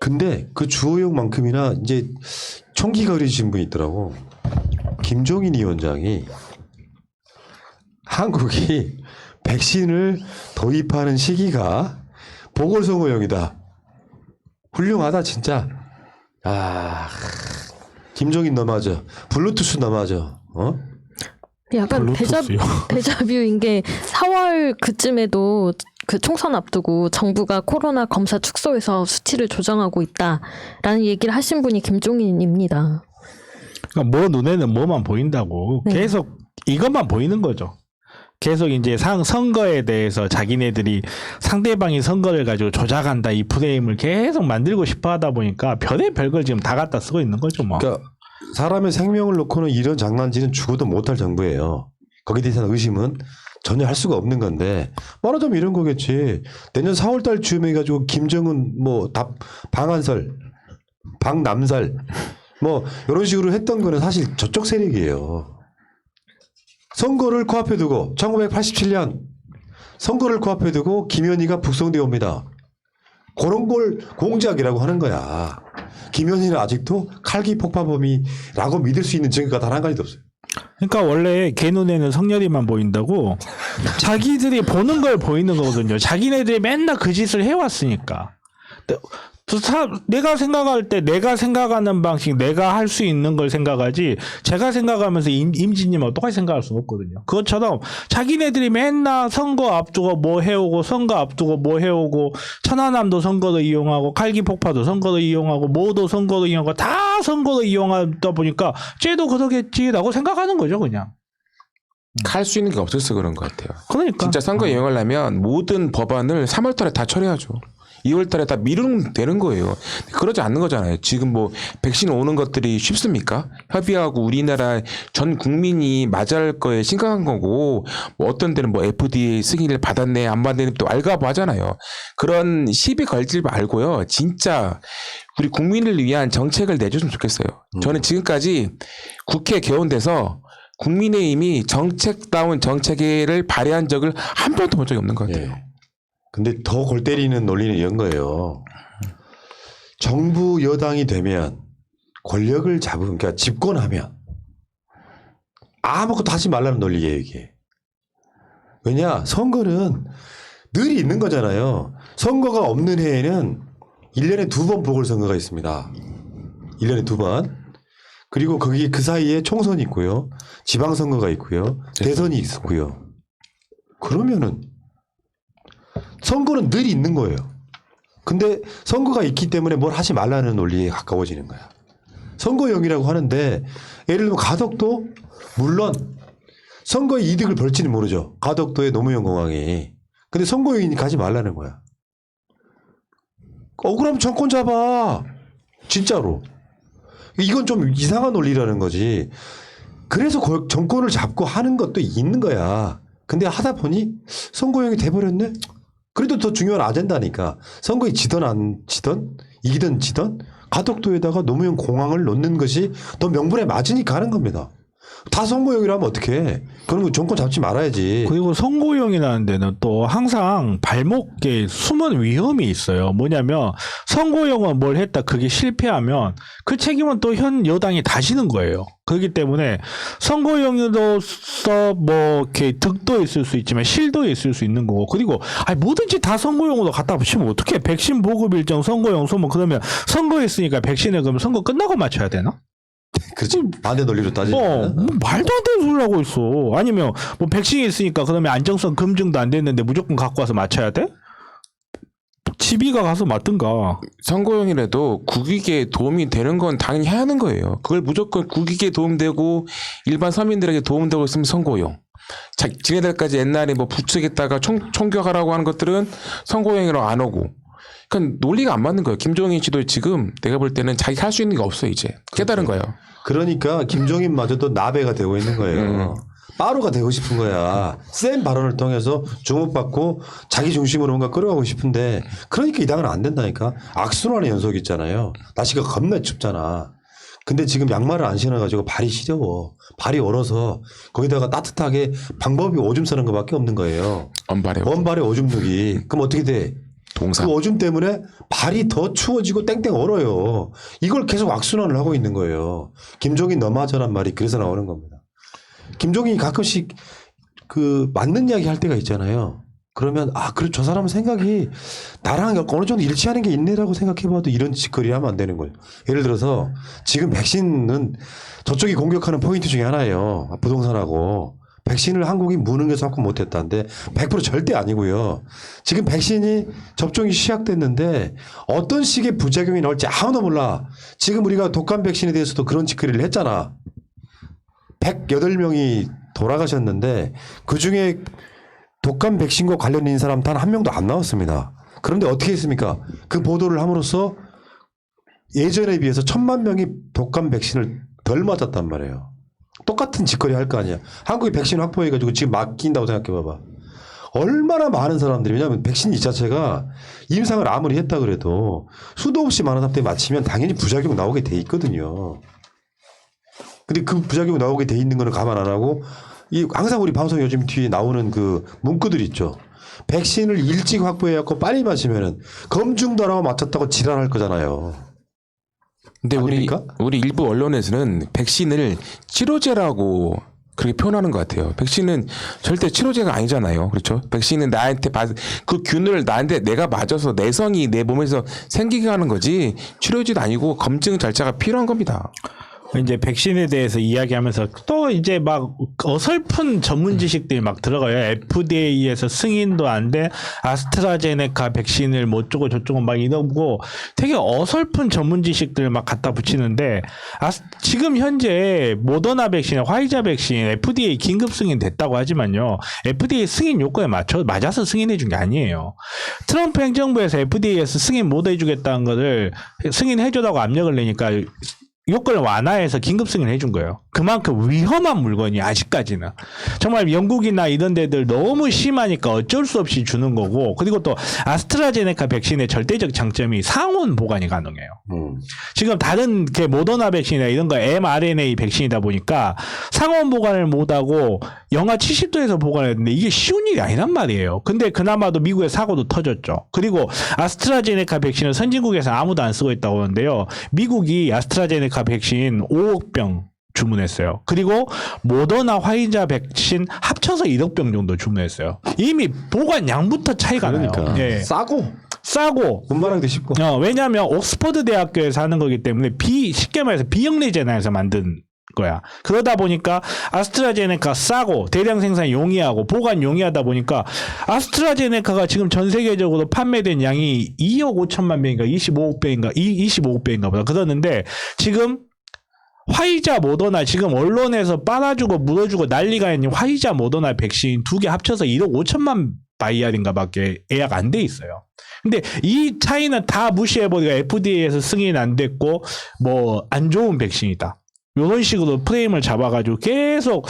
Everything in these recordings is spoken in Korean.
근데 그 주호영만큼이나 이제 총기가 그려진 분이 있더라고. 김종인 위원장이 한국이 백신을 도입하는 시기가 보궐선거용이다. 훌륭하다 진짜. 아, 김종인 너 맞아. 블루투스 너 맞아. 어? 약간 데자뷰인 게 4월 그쯤에도 그 총선 앞두고 정부가 코로나 검사 축소해서 수치를 조정하고 있다라는 얘기를 하신 분이 김종인입니다. 그러니까 뭐 눈에는 뭐만 보인다고 네. 계속 이것만 보이는 거죠. 계속 이제 선거에 대해서 자기네들이 상대방이 선거를 가지고 조작한다 이 프레임을 계속 만들고 싶어 하다 보니까 별의 별걸 지금 다 갖다 쓰고 있는 거죠 뭐. 그러니까 사람의 생명을 놓고는 이런 장난질은 죽어도 못할 정부예요. 거기에 대해서 의심은 전혀 할 수가 없는 건데 말하자면 이런 거겠지. 내년 4월달 즈음에 해가지고 김정은 뭐 방한설, 방남살 뭐 이런 식으로 했던 거는 사실 저쪽 세력이에요. 선거를 코앞에 두고 1987년 선거를 코앞에 두고 김현희가 북송돼 옵니다. 그런 걸 공작이라고 하는 거야. 김현희는 아직도 칼기 폭파범이라고 믿을 수 있는 증거가 단 한 가지도 없어요. 그러니까 원래 걔 눈에는 성렬이만 보인다고 자기들이 보는 걸 보이는 거거든요. 자기네들이 맨날 그 짓을 해왔으니까. 내가 생각할 때 내가 생각하는 방식, 내가 할 수 있는 걸 생각하지 제가 생각하면서 임진님하고 똑같이 생각할 수는 없거든요. 그것처럼 자기네들이 맨날 선거 앞두고 뭐 해오고 선거 앞두고 뭐 해오고 천안함도 선거를 이용하고 칼기폭파도 선거를 이용하고 뭐도 선거를 이용하고 다 선거를 이용하다 보니까 쟤도 그러겠지라고 생각하는 거죠 그냥. 할 수 있는 게 없어서 그런 것 같아요. 그러니까 진짜 선거 이용하려면 모든 법안을 3월 달에 다 처리하죠. 2월 달에 다 미루면 되는 거예요. 그러지 않는 거잖아요. 지금 뭐 백신 오는 것들이 쉽습니까? 협의하고 우리나라 전 국민이 맞아야 할 거에 심각한 거고 뭐 어떤 데는 뭐 FDA 승인을 받았네 안 받았네 또 알가부 하잖아요. 그런 시비 걸지 말고요. 진짜 우리 국민을 위한 정책을 내줬으면 좋겠어요. 저는 지금까지 국회 개원돼서 국민의힘이 정책다운 정책을 발휘한 적을 한 번도 본 적이 없는 것 같아요. 예. 근데 더 골 때리는 논리는 이런 거예요. 정부 여당이 되면 권력을 잡으면 그러니까 집권하면 아무것도 하지 말라는 논리예요 이게. 왜냐 선거는 늘 있는 거잖아요. 선거가 없는 해에는 1년에 2번 보궐선거가 있습니다. 1년에 2번. 그리고 거기 그 사이에 총선이 있고요. 지방선거가 있고요. 대선이 있고요. 그러면은 선거는 늘 있는 거예요. 근데 선거가 있기 때문에 뭘 하지 말라는 논리에 가까워지는 거야. 선거용이라고 하는데 예를 들면 가덕도 물론 선거에 이득을 벌지는 모르죠. 가덕도의 노무현 공항이. 근데 선거용이니까 하지 말라는 거야. 억울하면 정권 잡아. 진짜로. 이건 좀 이상한 논리라는 거지. 그래서 정권을 잡고 하는 것도 있는 거야. 근데 하다 보니 선거용이 돼버렸네. 그래도 더 중요한 아젠다니까. 선거에 지던 안 지던 이기던 지던 가덕도에다가 노무현 공항을 놓는 것이 더 명분에 맞으니까 하는 겁니다. 다 선거용이라면 어떡해. 그런 거 정권 잡지 말아야지. 그리고 선거용이라는 데는 또 항상 발목에 숨은 위험이 있어요. 뭐냐면 선거용은 뭘 했다 그게 실패하면 그 책임은 또 현 여당이 다 지는 거예요. 그렇기 때문에 선거용으로서 뭐 이렇게 득도 있을 수 있지만 실도 있을 수 있는 거고 그리고 아니 뭐든지 다 선거용으로 갖다 붙이면 어떡해. 백신 보급 일정 선거용 소문 그러면 선거했으니까 백신을 그러면 선거 끝나고 맞춰야 되나? 그렇지. 반대 논리로 따지면. 뭐 말도 안 되는 소리를 하고 있어. 아니면 뭐 백신이 있으니까 그러면 안정성 검증도 안 됐는데 무조건 갖고 와서 맞춰야 돼? 지비가 가서 맞든가. 선거용이라도 국익에 도움이 되는 건 당연히 해야 하는 거예요. 그걸 무조건 국익에 도움되고 일반 서민들에게 도움되고 있으면 선거용. 지네들까지 옛날에 뭐 부추겠다가 총격하라고 하는 것들은 선거용이라고 안 오고. 그러니까 논리가 안 맞는 거예요. 김종인 씨도 지금 내가 볼 때는 자기 할 수 있는 게 없어 이제. 깨달은 거예요. 그러니까 김종인마저도 나베가 되고 있는 거예요. 빠루가 되고 싶은 거야. 센 발언을 통해서 주목받고 자기 중심으로 뭔가 끌어가고 싶은데 그러니까 이 당은 안 된다니까. 악순환의 연속이 있잖아요. 날씨가 겁나 춥잖아. 근데 지금 양말을 안 신어가지고 발이 시려워. 발이 얼어서 거기다가 따뜻하게 방법이 오줌 싸는 것밖에 없는 거예요. 원발에 오줌 누기. 그럼 어떻게 돼? 동사. 그 오줌 때문에 발이 더 추워지고 땡땡 얼어요. 이걸 계속 악순환을 하고 있는 거예요. 김종인 너마저란 말이 그래서 나오는 겁니다. 김종인이 가끔씩 그 맞는 이야기 할 때가 있잖아요. 그러면 그래 저 사람 생각이 나랑 어느 정도 일치하는 게 있네라고 생각해봐도 이런 짓거리 하면 안 되는 거예요. 예를 들어서 지금 백신은 저쪽이 공격하는 포인트 중에 하나예요. 부동산하고. 백신을 한국이 무능해서 확보 못했다는데 100% 절대 아니고요. 지금 백신이 접종이 시작됐는데 어떤 식의 부작용이 나올지 아무도 몰라. 지금 우리가 독감 백신에 대해서도 그런 짓거리를 했잖아. 108명이 돌아가셨는데 그중에 독감 백신과 관련 있는 사람 단 한 명도 안 나왔습니다. 그런데 어떻게 했습니까? 그 보도를 함으로써 예전에 비해서 1000만 명이 독감 백신을 덜 맞았단 말이에요. 똑같은 짓거리 할 거 아니야. 한국이 백신 확보해가지고 지금 맡긴다고 생각해봐봐. 얼마나 많은 사람들이, 왜냐하면 백신 이 자체가 임상을 아무리 했다 그래도 수도 없이 많은 사람들이 맞히면 당연히 부작용 나오게 돼 있거든요. 근데 그 부작용 나오게 돼 있는 거는 감안 안 하고 항상 우리 방송 요즘 뒤에 나오는 그 문구들 있죠. 백신을 일찍 확보해갖고 빨리 맞으면은 검증도 안 하고 맞췄다고 지랄할 거잖아요. 근데 아닙니까? 우리 일부 언론에서는 백신을 치료제라고 그렇게 표현하는 것 같아요. 백신은 절대 치료제가 아니잖아요. 그렇죠? 백신은 그 균을 나한테 내가 맞아서 내성이 내 몸에서 생기게 하는 거지 치료제도 아니고 검증 절차가 필요한 겁니다. 이제 백신에 대해서 이야기하면서 또 이제 막 어설픈 전문 지식들이 막 들어가요. FDA에서 승인도 안 돼 아스트라제네카 백신을 뭐 어쩌고 저쩌고 막 이러고 되게 어설픈 전문 지식들을 막 갖다 붙이는데 지금 현재 모더나 백신, 화이자 백신 FDA 긴급 승인 됐다고 하지만요. FDA 승인 요건에 맞아서 승인해 준 게 아니에요. 트럼프 행정부에서 FDA에서 승인 못 해주겠다는 거를 승인해 주라고 압력을 내니까 요건을 완화해서 긴급 승인을 해준 거예요. 그만큼 위험한 물건이 아직까지는 정말 영국이나 이런 데들 너무 심하니까 어쩔 수 없이 주는 거고, 그리고 또 아스트라제네카 백신의 절대적 장점이 상온 보관이 가능해요. 지금 다른 게 모더나 백신이나 이런 거 mRNA 백신이다 보니까 상온 보관을 못하고 영하 70도에서 보관했는데 이게 쉬운 일이 아니란 말이에요. 근데 그나마도 미국의 사고도 터졌죠. 그리고 아스트라제네카 백신은 선진국에서 아무도 안 쓰고 있다고 하는데요. 미국이 아스트라제네카 백신 5억 병 주문했어요. 그리고 모더나 화이자 백신 합쳐서 1억 병 정도 주문했어요. 이미 보관량부터 차이가 나요. 예. 싸고 운반하기도 쉽고. 왜냐하면 옥스퍼드 대학교에서 하는 거기 때문에 쉽게 말해서 비영리 재단에서 만든 거야. 그러다 보니까 아스트라제네카 싸고 대량 생산 용이하고 보관 용이하다 보니까 아스트라제네카가 지금 전 세계적으로 판매된 양이 2억 5천만 병인가 25억 배인가 보다 그러는데, 지금 화이자 모더나 지금 언론에서 빨아주고 물어주고 난리가 있는 화이자 모더나 백신 두 개 합쳐서 1억 5천만 바이알인가 밖에 예약 안 돼 있어요. 근데 이 차이는 다 무시해버리고 FDA에서 승인 안 됐고 뭐 안 좋은 백신이다. 이런 식으로 프레임을 잡아가지고 계속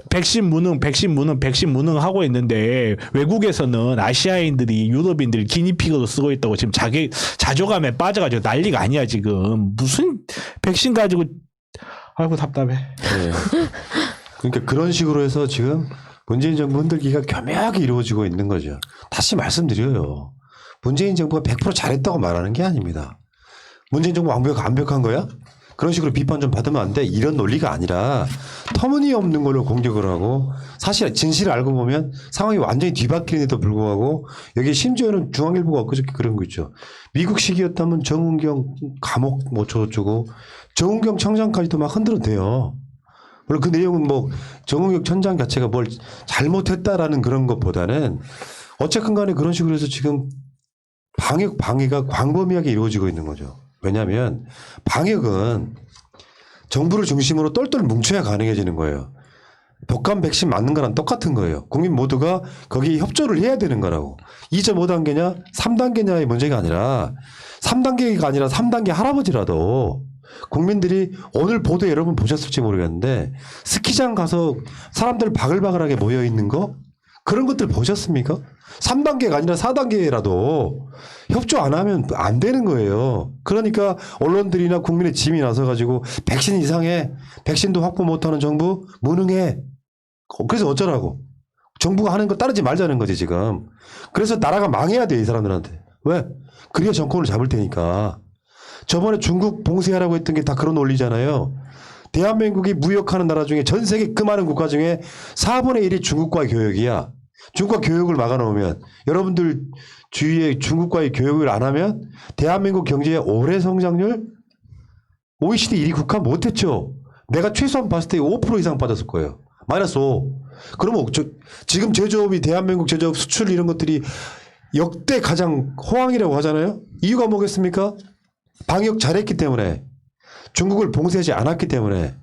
백신 무능 하고 있는데, 외국에서는 아시아인들이 유럽인들이 기니피그로 쓰고 있다고 지금 자조감에 빠져가지고 난리가 아니야 지금. 무슨 백신 가지고 아이고 답답해. 네. 그러니까 그런 식으로 해서 지금 문재인 정부 흔들기가 교묘하게 이루어지고 있는 거죠. 다시 말씀드려요. 문재인 정부가 100% 잘했다고 말하는 게 아닙니다. 문재인 정부 완벽한 거야? 그런 식으로 비판 좀 받으면 안 돼. 이런 논리가 아니라 터무니없는 걸로 공격을 하고, 사실 진실을 알고 보면 상황이 완전히 뒤바뀌는데도 불구하고, 여기 심지어는 중앙일보가 엊그저께 그런 거 있죠. 미국 시기였다면 정은경 감옥 뭐 저쩌고 정은경 청장까지도 막 흔들어대요. 물론 그 내용은 뭐 정은경 청장 자체가 뭘 잘못했다라는 그런 것보다는 어쨌든 간에 그런 식으로 해서 지금 방해가 광범위하게 이루어지고 있는 거죠. 왜냐하면 방역은 정부를 중심으로 똘똘 뭉쳐야 가능해지는 거예요. 독감 백신 맞는 거랑 똑같은 거예요. 국민 모두가 거기에 협조를 해야 되는 거라고. 2.5단계냐 3단계냐의 문제가 아니라 3단계가 아니라 3단계 할아버지라도 국민들이 오늘 보도 여러분 보셨을지 모르겠는데 스키장 가서 사람들 바글바글하게 모여 있는 거 그런 것들 보셨습니까? 3단계가 아니라 4단계라도 협조 안 하면 안 되는 거예요. 그러니까 언론들이나 국민의 짐이 나서가지고 백신 이상해. 백신도 확보 못하는 정부 무능해. 그래서 어쩌라고. 정부가 하는 거 따르지 말자는 거지 지금. 그래서 나라가 망해야 돼 이 사람들한테. 왜? 그래야 정권을 잡을 테니까. 저번에 중국 봉쇄하라고 했던 게 다 그런 논리잖아요. 대한민국이 무역하는 나라 중에 전 세계 그 많은 국가 중에 4분의 1이 중국과의 교역이야. 중국과 교역을 막아놓으면 여러분들 주위에 중국과의 교역을 안 하면 대한민국 경제의 올해 성장률 OECD 1위 국가 못했죠. 내가 최소한 봤을 때 5% 이상 빠졌을 거예요. 마이너스 5. 그러면 지금 제조업이 대한민국 제조업 수출 이런 것들이 역대 가장 호황이라고 하잖아요. 이유가 뭐겠습니까? 방역 잘했기 때문에 중국을 봉쇄하지 않았기 때문에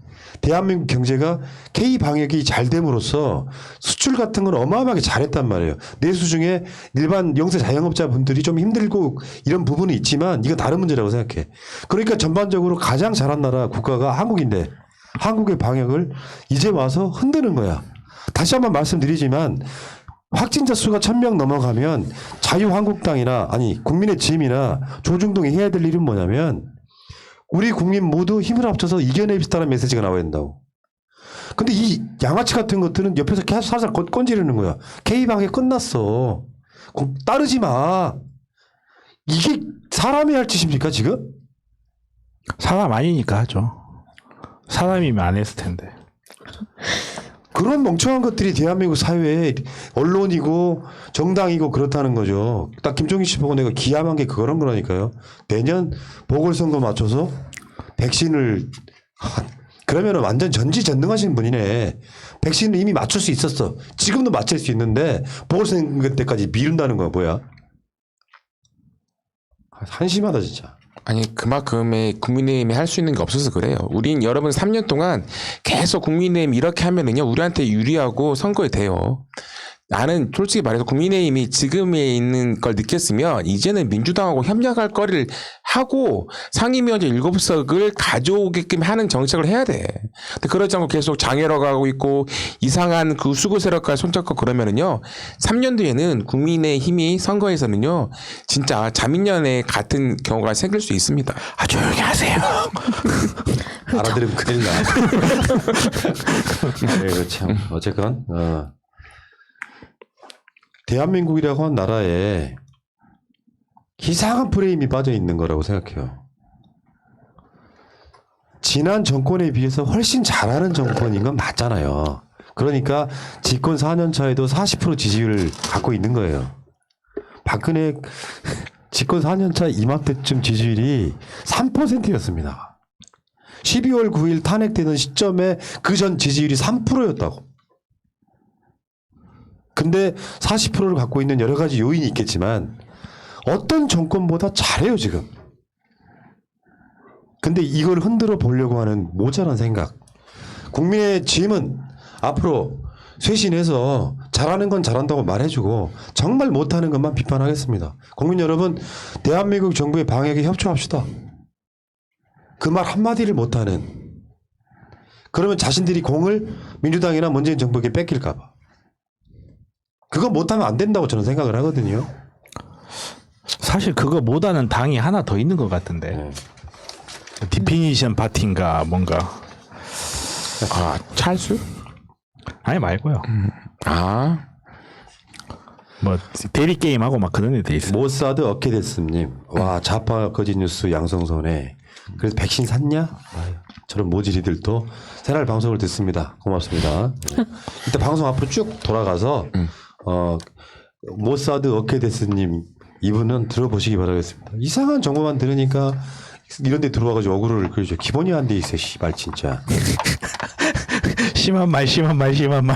대한민국 경제가 K 방역이 잘 됨으로써 수출 같은 건 어마어마하게 잘했단 말이에요. 내수 중에 일반 영세 자영업자 분들이 좀 힘들고 이런 부분은 있지만 이건 다른 문제라고 생각해. 그러니까 전반적으로 가장 잘한 나라 국가가 한국인데 한국의 방역을 이제 와서 흔드는 거야. 다시 한번 말씀드리지만 확진자 수가 1000명 넘어가면 자유한국당이나 아니 국민의 짐이나 조중동이 해야 될 일은 뭐냐면 우리 국민 모두 힘을 합쳐서 이겨내겠다는 메시지가 나와야 된다고. 근데 이 양아치 같은 것들은 옆에서 계속 살살 건지르는 거야. K방에 끝났어. 따르지 마. 이게 사람이 할 짓입니까 지금? 사람 아니니까 하죠. 사람이면 안 했을 텐데. 그런 멍청한 것들이 대한민국 사회에 언론이고 정당이고 그렇다는 거죠. 딱 김종인 씨 보고 내가 기함한 게 그런 거라니까요. 내년 보궐선거 맞춰서 백신을 그러면 완전 전지전능하신 분이네. 백신을 이미 맞출 수 있었어. 지금도 맞출 수 있는데 보궐선거 때까지 미룬다는 거야 뭐야. 한심하다 진짜. 아니 그만큼의 국민의힘이 할 수 있는 게 없어서 그래요. 우린 여러분 3년 동안 계속 국민의힘 이렇게 하면은요 우리한테 유리하고 선거에 돼요. 나는 솔직히 말해서 국민의힘이 지금에 있는 걸 느꼈으면 이제는 민주당하고 협력할 거리를 하고 상임위원장 7석을 가져오게끔 하는 정책을 해야 돼. 근데 그러지 않고 계속 장애로 가고 있고 이상한 그 수구 세력까지 손잡고 그러면은요 3년 뒤에는 국민의힘이 선거에서는요 진짜 자민련에 같은 경우가 생길 수 있습니다. 아 조용히 하세요. 알아들으면 큰일 나. 네, 참 어쨌건 대한민국이라고 한 나라에 이상한 프레임이 빠져 있는 거라고 생각해요. 지난 정권에 비해서 훨씬 잘하는 정권인 건 맞잖아요. 그러니까 집권 4년 차에도 40% 지지율을 갖고 있는 거예요. 박근혜 집권 4년 차 이맘때쯤 지지율이 3%였습니다. 12월 9일 탄핵되는 시점에 그 전 지지율이 3%였다고. 근데 40%를 갖고 있는 여러 가지 요인이 있겠지만 어떤 정권보다 잘해요 지금. 근데 이걸 흔들어 보려고 하는 모자란 생각. 국민의 짐은 앞으로 쇄신해서 잘하는 건 잘한다고 말해주고 정말 못하는 것만 비판하겠습니다. 국민 여러분 대한민국 정부의 방역에 협조합시다. 그 말 한마디를 못하는. 그러면 자신들이 공을 민주당이나 문재인 정부에게 뺏길까 봐. 그거 못하면 안 된다고 저는 생각을 하거든요. 사실 그거 못하는 당이 하나 더 있는 것 같은데. 디피니션 파티인가 뭔가. 아 찰수? 아니 말고요. 아 뭐 대리 게임하고 막 그런 애들 있어. 모사드 어케데스님. 와 좌파 거짓 뉴스 양성선에. 그래서 백신 샀냐? 아유, 저런 모질이들도 새날 방송을 듣습니다. 고맙습니다. 네. 이따 방송 앞으로 쭉 돌아가서 모사드 어케데스님 이분은 들어보시기 바라겠습니다. 이상한 정보만 들으니까 이런 데 들어와가지고 억울을 그러죠. 기본이 안 돼 있어 씨발 진짜. 심한 말.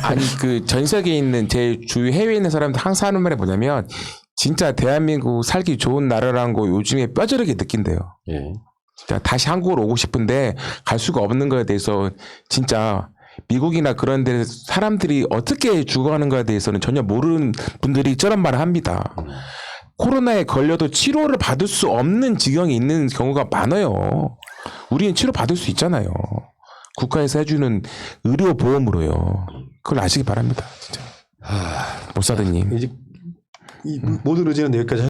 아니 그 전 세계에 있는 제 주위 해외에 있는 사람들 항상 하는 말이 뭐냐면 진짜 대한민국 살기 좋은 나라라는 거 요즘에 뼈저리게 느낀대요. 예. 진짜 다시 한국으로 오고 싶은데 갈 수가 없는 거에 대해서 진짜 미국이나 그런 데 사람들이 어떻게 죽어가는 거에 대해서는 전혀 모르는 분들이 저런 말을 합니다. 코로나에 걸려도 치료를 받을 수 없는 지경에 있는 경우가 많아요. 우리는 치료 받을 수 있잖아요. 국가에서 해주는 의료보험으로요. 그걸 아시기 바랍니다. 진짜. 모사드님. 이제 이 모든 의제는 여기까지